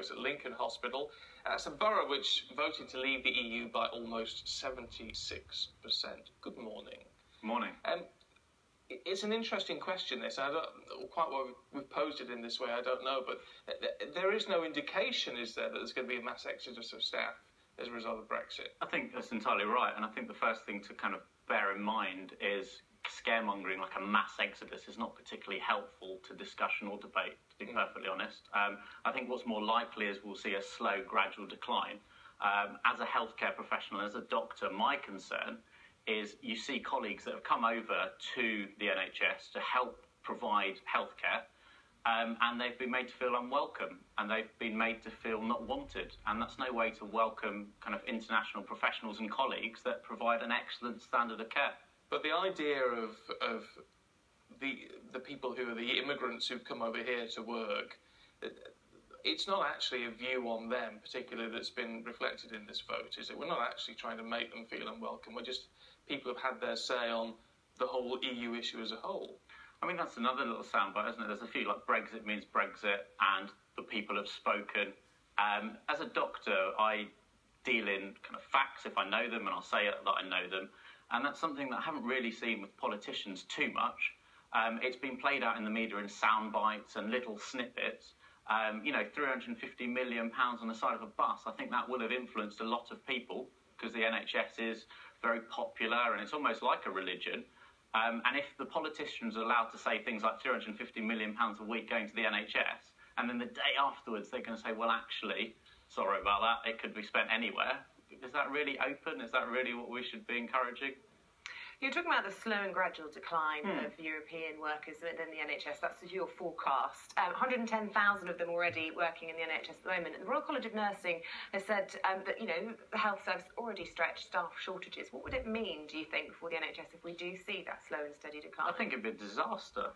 it's at Lincoln Hospital. It's a borough which voted to leave the EU by almost 76%. Good morning. Morning. It's an interesting question, this. I don't quite why we've posed it in this way, I don't know, but there is no indication, is there, that there's going to be a mass exodus of staff as a result of Brexit? I think that's entirely right, and I think the first thing to kind of bear in mind is scaremongering like a mass exodus is not particularly helpful to discussion or debate, to be perfectly honest. I think what's more likely is we'll see a slow, gradual decline. As a healthcare professional, as a doctor, my concern is you see colleagues that have come over to the NHS to help provide healthcare, and they've been made to feel unwelcome, and they've been made to feel not wanted, and that's no way to welcome kind of international professionals and colleagues that provide an excellent standard of care. But the idea of the people who are the immigrants who've come over here to work, it's not actually a view on them particularly that's been reflected in this vote, is it? We're not actually trying to make them feel unwelcome. We're just, people have had their say on the whole EU issue as a whole. I mean, that's another little soundbite, isn't it? There's a few, like Brexit means Brexit, and the people have spoken. As a doctor, I deal in kind of facts if I know them, and I'll say it that I know them. And that's something that I haven't really seen with politicians too much. It's been played out in the media in sound bites and little snippets. You know, £350 million on the side of a bus, I think that will have influenced a lot of people because the NHS is very popular and it's almost like a religion. And if the politicians are allowed to say things like £350 million a week going to the NHS, and then the day afterwards they're going to say, well, actually, sorry about that, it could be spent anywhere. Is that really open? Is that really what we should be encouraging? You're talking about the slow and gradual decline of European workers within the NHS. That's your forecast. 110,000 of them already working in the NHS at the moment. And the Royal College of Nursing has said that, you know, the health service already stretched staff shortages. What would it mean, do you think, for the NHS if we do see that slow and steady decline? I think it'd be a disaster.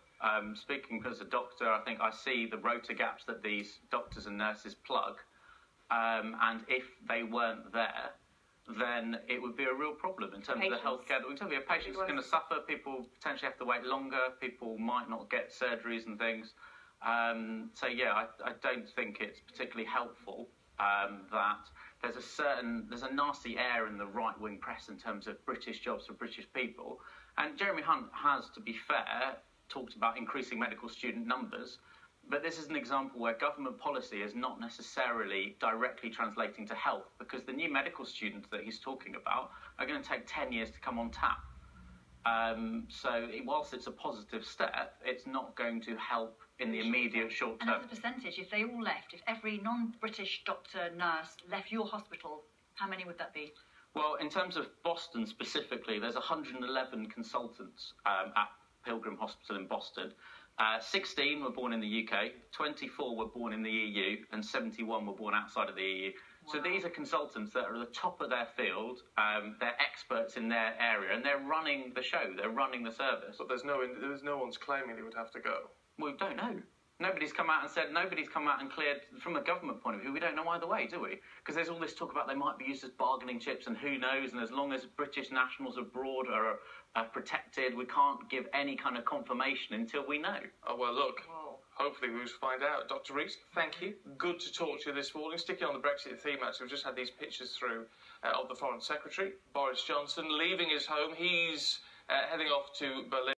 Speaking as a doctor, I think I see the rota gaps that these doctors and nurses plug. And if they weren't there, then it would be a real problem in terms of the healthcare. In terms of patients are going to suffer, people potentially have to wait longer, people might not get surgeries and things. So yeah, I don't think it's particularly helpful that there's a nasty air in the right-wing press in terms of British jobs for British people. And Jeremy Hunt has, to be fair, talked about increasing medical student numbers. But this is an example where government policy is not necessarily directly translating to health, because the new medical students that he's talking about are going to take 10 years to come on tap. So whilst it's a positive step, it's not going to help in the immediate short term. And as a percentage, if they all left, if every non-British doctor, nurse left your hospital, how many would that be? Well, in terms of Boston specifically, there's 111 consultants at Pilgrim Hospital in Boston. 16 were born in the UK, 24 were born in the EU, and 71 were born outside of the EU. Wow. So these are consultants that are at the top of their field, they're experts in their area, and they're running the show, they're running the service. But there's no one's claiming they would have to go. We don't know. Nobody's come out and cleared, from a government point of view, we don't know either way, do we? Because there's all this talk about they might be used as bargaining chips, and who knows, and as long as British nationals abroad are protected, we can't give any kind of confirmation until we know. Oh, well, look, hopefully we'll find out. Dr. Rees, thank you. Good to talk to you this morning. Sticking on the Brexit theme, actually, we've just had these pictures through of the Foreign Secretary, Boris Johnson, leaving his home. He's heading off to Berlin.